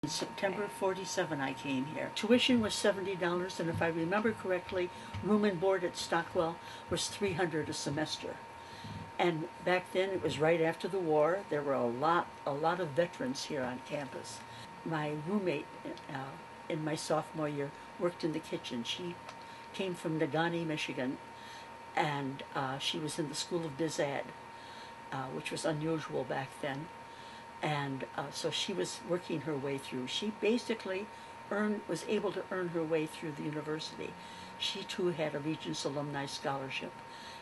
September 47 I came here. Tuition was $70, and if I remember correctly, room and board at Stockwell was $300 a semester. And back then, it was right after the war. There were a lot of veterans here on campus. My roommate in my sophomore year worked in the kitchen. She came from Negaunee, Michigan, and she was in the School of Biz Ed, which was unusual back then. And so she was working her way through. She basically was able to earn her way through the university. She too had a Regents Alumni Scholarship.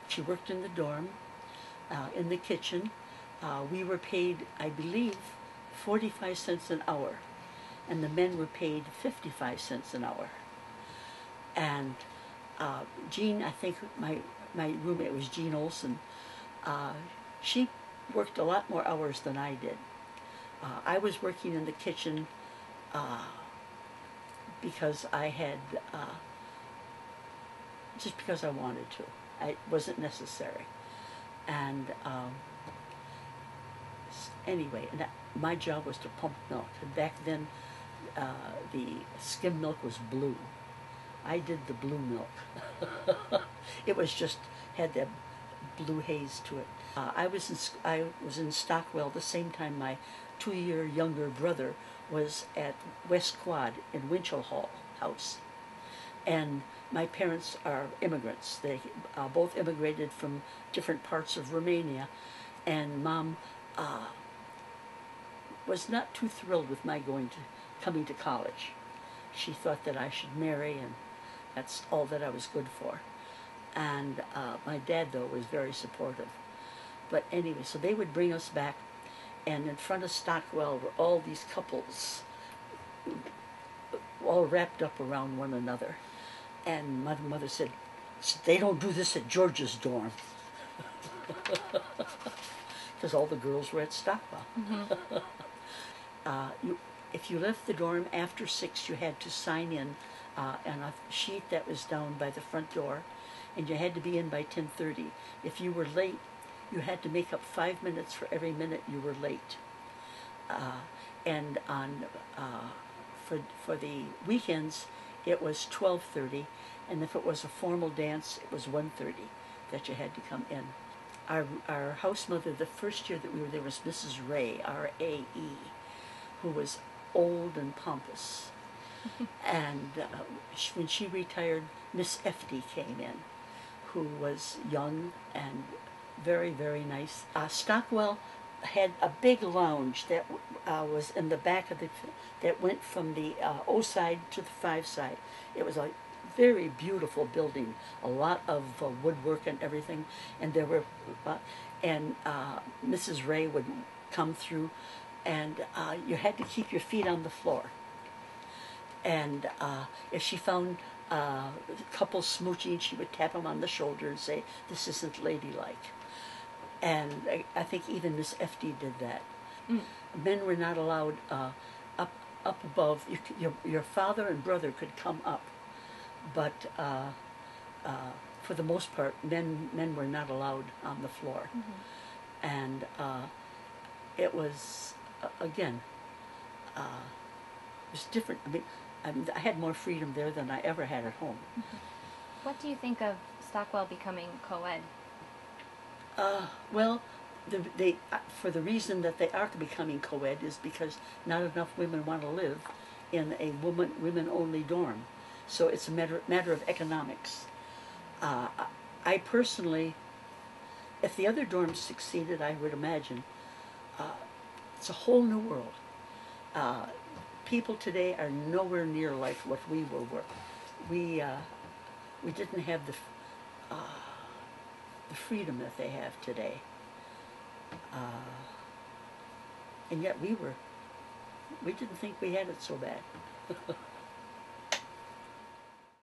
She worked in the dorm, in the kitchen. We were paid, I believe, 45 cents an hour, and the men were paid 55 cents an hour. And Jean, I think my roommate was Jean Olson, she worked a lot more hours than I did. I was working in the kitchen because I had, just because I wanted to. It wasn't necessary. And anyway, my job was to pump milk. And back then, the skim milk was blue. I did the blue milk. It was just, had that blue haze to it. I was in Stockwell the same time my 2-year younger brother was at West Quad in Winchell Hall house. And my parents are immigrants. They both immigrated from different parts of Romania, and Mom was not too thrilled with my coming to college. She thought that I should marry, and that's all that I was good for. And my dad, though, was very supportive. But anyway, so they would bring us back, and in front of Stockwell were all these couples, all wrapped up around one another. And my mother said, "They don't do this at George's dorm." Because all the girls were at Stockwell. Mm-hmm. If you left the dorm after 6, you had to sign in on a sheet that was down by the front door, and you had to be in by 10:30. If you were late, you had to make up 5 minutes for every minute you were late. And for the weekends, it was 12:30, and if it was a formal dance, it was 1:30 that you had to come in. Our house mother, the first year that we were there, was Mrs. Ray, R-A-E, who was old and pompous. And when she retired, Miss Efty came in, who was young and very, very nice. Stockwell had a big lounge that was in the back of that went from the O side to the 5 side. It was a very beautiful building, a lot of woodwork and everything, and there were, Mrs. Ray would come through, and you had to keep your feet on the floor. And if she found a couple smooching, she would tap them on the shoulder and say, "This isn't ladylike." And I think even Miss Efty did that. Mm. Men were not allowed up above. Your father and brother could come up, but for the most part, men were not allowed on the floor. Mm-hmm. And it was again, it was different. I mean, I had more freedom there than I ever had at home. Mm-hmm. What do you think of Stockwell becoming co-ed? Well, for the reason that they are becoming co-ed is because not enough women want to live in a women-only dorm. So it's a matter of economics. I personally, if the other dorms succeeded, I would imagine, it's a whole new world. People today are nowhere near like what we were. We didn't have the freedom that they have today, and yet we didn't think we had it so bad.